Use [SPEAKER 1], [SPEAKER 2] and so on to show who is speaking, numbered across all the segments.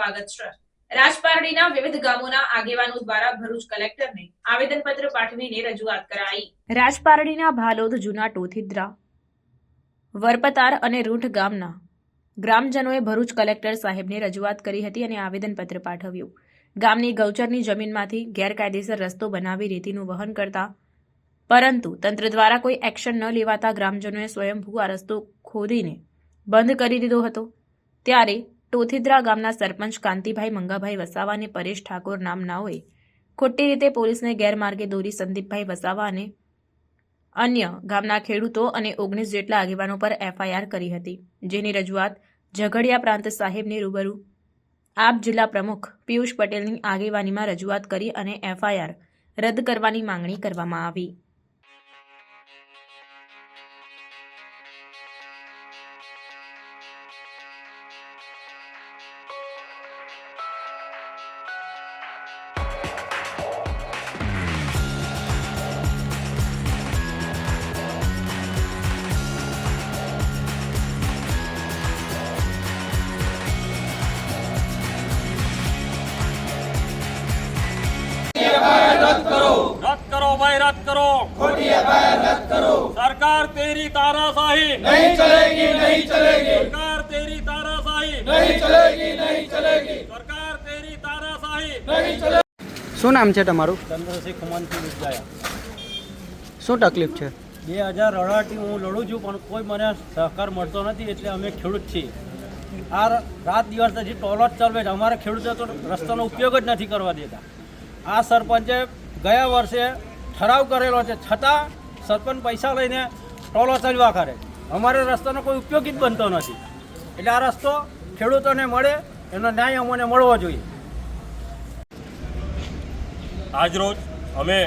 [SPEAKER 1] સ્વાગત છે। રાજપારડીના વિવિધ ગામોના આગેવાનો દ્વારા ભરૂચ કલેક્ટરને આવેદનપત્ર પાઠવીને રજૂઆત કરાઈ। રાજપારડીના ભાલોદ, જૂના ટોથીદ્રા, વરપતાર અને રૂંઠ ગામના ગ્રામજનોએ ભરૂચ કલેક્ટર સાહેબને રજૂઆત કરી હતી અને આવેદનપત્ર પાઠવ્યું। ગામની ગૌચરની જમીનમાંથી ગેરકાયદેસર રસ્તો બનાવી રેતીનું વહન કરતા પરંતુ તંત્ર દ્વારા કોઈ એક્શન ન લેવાતા ગ્રામજનોએ સ્વયંભૂ આ રસ્તો ખોદીને બંધ કરી દીધો હતો। ત્યારે ટોથીદ્રા ગામના સરપંચ કાંતિભાઈ મંગાભાઈ વસાવા અને પરેશ ઠાકોર નામનાઓએ ખોટી રીતે પોલીસને ગેરમાર્ગે દોરી સંદીપભાઈ વસાવા અને અન્ય ગામના ખેડૂતો અને 19 જેટલા આગેવાનો પર એફઆઈઆર કરી હતી, જેની રજૂઆત ઝઘડિયા પ્રાંત સાહેબને રૂબરૂ આપ જિલ્લા પ્રમુખ પિયુષ પટેલની આગેવાનીમાં રજૂઆત કરી અને એફઆઈઆર રદ કરવાની માંગણી કરવામાં આવી।
[SPEAKER 2] रद्द करो भाई, रद्द करो। खोटी एफआईआर रद्द करो। सरकार तेरी तानाशाही नहीं चलेगी, नहीं चलेगी। सरकार तेरी तानाशाही नहीं चलेगी, नहीं चलेगी। सरकार तेरी तानाशाही नहीं चलेगी।
[SPEAKER 3] શું નામ છે તમારું?
[SPEAKER 4] ચંદ્રસિંહ ખુમાનસિંહ વિદ્યાયા।
[SPEAKER 3] શું તકલીફ છે?
[SPEAKER 4] 2018થી હું લડું છું પણ કોઈ મને સહકાર મળતો નથી, એટલે અમે ખેડૂત છીએ। આ રાત દિવસ હજી ટોલો જ ચાલવે છે। અમારે ખેડૂતો તો રસ્તાનો ઉપયોગ જ નથી કરવા દેતા। આ સરપંચે ગયા વર્ષે ઠરાવ કરેલો છે, છતાં સરપંચ પૈસા લઈને ટોલો ચાલવા કરે। અમારે રસ્તાનો કોઈ ઉપયોગ જ બનતો નથી, એટલે આ રસ્તો ખેડૂતોને મળે એનો ન્યાય અમને મળવો જોઈએ।
[SPEAKER 2] આજરોજ અમે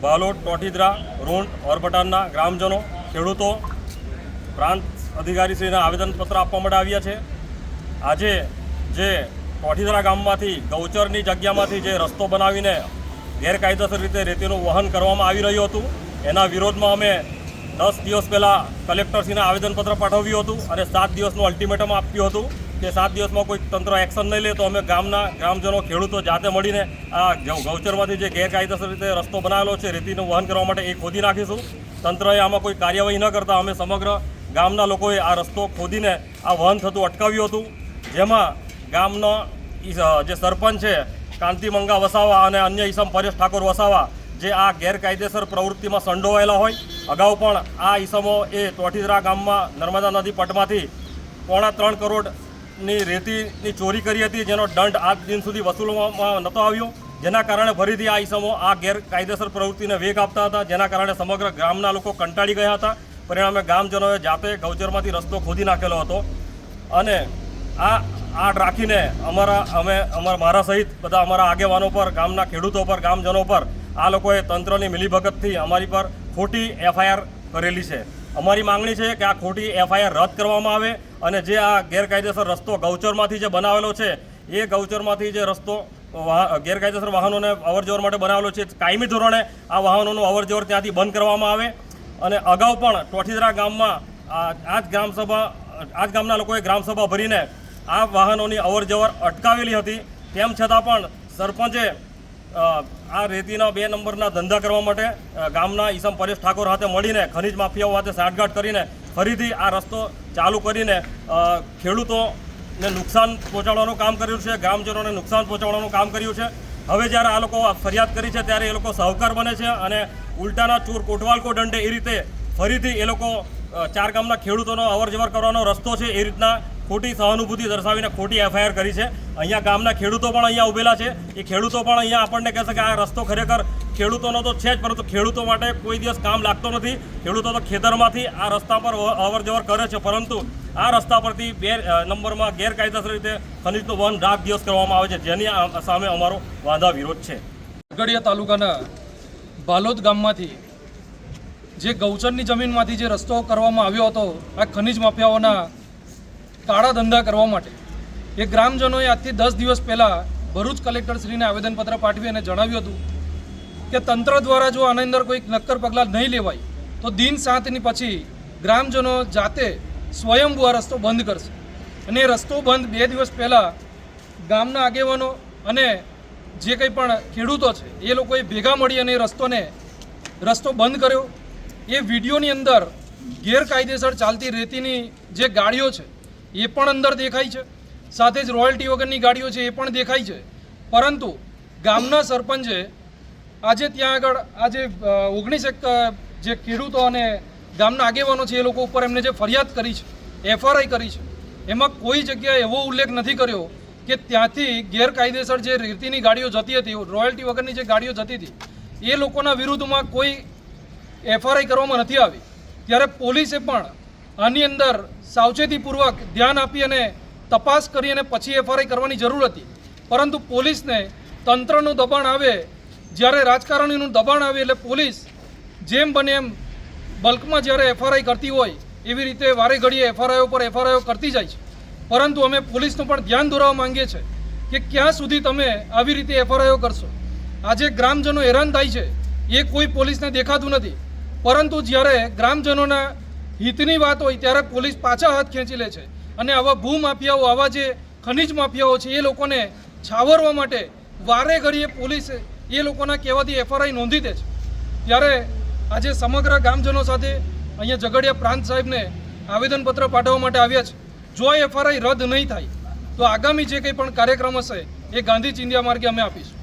[SPEAKER 2] ભાલોદ, ટોઠીદ્રા, રૂંટ, ઓરપટારના ગ્રામજનો, ખેડૂતો પ્રાંત અધિકારીશ્રીને આવેદનપત્ર આપવા માટે આવ્યા છે। આજે જે ટોઠીદ્રા ગામમાંથી ગૌચરની જગ્યામાંથી જે રસ્તો બનાવીને ગેરકાયદેસર રીતે રેતીનું વહન કરવામાં આવી રહ્યું હતું, એના વિરોધમાં અમે 10 દિવસ પહેલાં કલેક્ટરશ્રીને આવેદનપત્ર પાઠવ્યું હતું અને 7 દિવસનું અલ્ટિમેટમ આપ્યું હતું કે 7 દિવસમાં કોઈ તંત્ર એક્શન નહીં લે તો અમે ગામના ગ્રામજનો, ખેડૂતો જાતે મળીને આ ગૌચરમાંથી જે ગેરકાયદેસર રીતે રસ્તો બનાવેલો છે રેતીનું વહન કરવા માટે એ ખોદી નાખીશું। તંત્રએ આમાં કોઈ કાર્યવાહી ન કરતા અમે સમગ્ર ગામના લોકોએ આ રસ્તો ખોદીને આ વહન થતું અટકાવ્યું હતું, જેમાં ગામનો જે સરપંચ છે કાંતિ મંગા વસાવા અને અન્ય ઈસમ પરેશ ઠાકોર વસાવા જે આ ગેરકાયદેસર પ્રવૃત્તિમાં સંડોવાયેલા હોય, અગાઉ પણ આ ઈસમો એ ટોઠીદ્રા ગામમાં નર્મદા નદી પટમાંથી 3.25 કરોડની રેતીની ચોરી કરી હતી, જેનો દંડ આજ દિન સુધી વસૂલવામાં નહોતો આવ્યો, જેના કારણે ફરીથી આ ઈસમો આ ગેરકાયદેસર પ્રવૃત્તિને વેગ આપતા હતા, જેના કારણે સમગ્ર ગામના લોકો કંટાળી ગયા હતા। પરિણામે ગામજનોએ જાતે ગૌચરમાંથી રસ્તો ખોદી નાખેલો હતો અને આ રાખીને મારા સહિત બધા અમારા આગેવાનો પર, ગામના ખેડૂતો પર, ગામજનો પર આ લોકોએ તંત્રની મિલીભગતથી અમારી પર ખોટી એફઆઈઆર કરેલી છે। અમારી માંગણી છે કે આ ખોટી એફઆઈઆર રદ કરવામાં આવે અને જે આ ગેરકાયદેસર રસ્તો ગૌચરમાંથી જે બનાવેલો છે એ ગૌચરમાંથી જે રસ્તો ગેરકાયદેસર વાહનોને અવરજવર માટે બનાવેલો છે, કાયમી ધોરણે આ વાહનોનું અવરજવર ત્યાંથી બંધ કરવામાં આવે। અને અગાઉ પણ ટોઠીદ્રા ગામમાં આ જ ગામના લોકોએ ગ્રામસભા ભરીને આ વાહનોની અવરજવર અટકાવેલી હતી, તેમ છતાં પણ સરપંચે આ રેતીના 2 નંબરના ધંધા કરવા માટે ગામના ઈસમ પરેશ ઠાકોર સાથે મળીને ખનીજ માફિયાઓ સાથે સાંઠગાંઠ કરીને ફરીથી આ રસ્તો ચાલુ કરીને ખેડૂતોને નુકસાન પહોંચાડવાનું કામ કર્યું છે, ગ્રામજનોને નુકસાન પહોંચાડવાનું કામ કર્યું છે। હવે જ્યારે આ લોકો ફરિયાદ કરી છે ત્યારે એ લોકો સાહુકાર બને છે અને ઉલટાના ચોર કોટવાલ કો દંડે એ રીતે ફરીથી એ લોકો 4 ગામના ખેડૂતોનો અવરજવર કરવાનો રસ્તો છે એ રીતના ખોટી સહાનુભૂતિ દર્શાવીને ખોટી એફઆઈઆર કરી છે। અહીંયા ગામના ખેડૂતો પણ અહીંયા ઉભેલા છે, એ ખેડૂતો પણ અહીંયા આપણને કહેશે કે આ રસ્તો ખરેખર ખેડૂતોનો તો છે જ, પરંતુ ખેડૂતો માટે કોઈ દિવસ કામ લાગતો નથી। ખેડૂતો તો ખેતરમાંથી આ રસ્તા પર અવરજવર કરે છે, પરંતુ આ રસ્તા પરથી 2 નંબરમાં ગેરકાયદેસર રીતે ખનીજનું વહન રાત દિવસ કરવામાં આવે છે, જેની સામે અમારો વાંધા વિરોધ છે।
[SPEAKER 5] ઝઘડિયા તાલુકાના ભાલોદ ગામમાંથી જે ગૌચરની જમીનમાંથી જે રસ્તો કરવામાં આવ્યો હતો આ ખનીજ માફિયાઓના કાળા ધંધા કરવા માટે, એ ગ્રામજનોએ આજથી 10 દિવસ પહેલાં ભરૂચ કલેક્ટરશ્રીને આવેદનપત્ર પાઠવી અને જણાવ્યું હતું કે તંત્ર દ્વારા જો આની અંદર કોઈ નક્કર પગલાં નહીં લેવાય તો દિન 7ની પછી ગ્રામજનો જાતે સ્વયંભૂ આ રસ્તો બંધ કરશે। અને એ રસ્તો બંધ 2 દિવસ પહેલાં ગામના આગેવાનો અને જે કંઈ પણ ખેડૂતો છે એ લોકોએ ભેગા મળી અને રસ્તો બંધ કર્યો. એ વિડીયોની અંદર ગેરકાયદેસર ચાલતી રેતીની જે ગાડીઓ છે એ પણ અંદર દેખાય છે, સાથે જ રોયલ્ટી વગરની ગાડીઓ છે એ પણ દેખાય છે. પરંતુ ગામના સરપંચે આજે ત્યાં આગળ આજે 19 જે ખેડૂતો અને ગામના આગેવાનો છે એ લોકો ઉપર એમને જે ફરિયાદ કરી છે, એફઆરઆઈ કરી છે, એમાં કોઈ જગ્યાએ એવો ઉલ્લેખ નથી કર્યો કે ત્યાંથી ગેરકાયદેસર જે રેતીની ગાડીઓ જતી હતી, રોયલ્ટી વગરની જે ગાડીઓ જતી હતી એ લોકોના વિરુદ્ધમાં કોઈ એફઆરઆઈ કરવામાં નથી આવી. ત્યારે પોલીસે પણ આની અંદર સાવચેતીપૂર્વક ધ્યાન આપી અને તપાસ કરી અને પછી એફઆરઆઈ કરવાની જરૂર હતી. પરંતુ પોલીસને તંત્રનું દબાણ આવે, જ્યારે રાજકારણીનું દબાણ આવે એટલે પોલીસ જેમ બને એમ બલ્કમાં જ્યારે એફઆરઆઈ કરતી હોય એવી રીતે વારે ઘડીએ એફઆરઆઈઓ પર એફઆરઆઈઓ કરતી જાય છે. પરંતુ અમે પોલીસનું પણ ધ્યાન દોરવા માંગીએ છીએ કે ક્યાં સુધી તમે આવી રીતે એફઆરઆઈઓ કરશો. આજે ગ્રામજનો હેરાન થાય છે એ કોઈ પોલીસને દેખાતું નથી, પરંતુ જ્યારે ગ્રામજનોના હિતની વાત હોય ત્યારે પોલીસ પાછા હાથ ખેંચી લે છે અને આવા ભૂમાફિયાઓ, આવા જે ખનિજ માફિયાઓ છે એ લોકોને છાવરવા માટે વારે ઘડીએ પોલીસ એ લોકોના કહેવાથી એફઆરઆઈ નોંધી દે છે. ત્યારે આજે સમગ્ર ગામજનો સાથે અહીંયા ઝઘડિયા પ્રાંત સાહેબને આવેદનપત્ર પાઠવવા માટે આવ્યા છે. જો એફઆરઆઈ રદ નહીં થાય તો આગામી જે કંઈ પણ કાર્યક્રમ હશે એ ગાંધી ચિંધ્યા માર્ગે અમે આપીશું.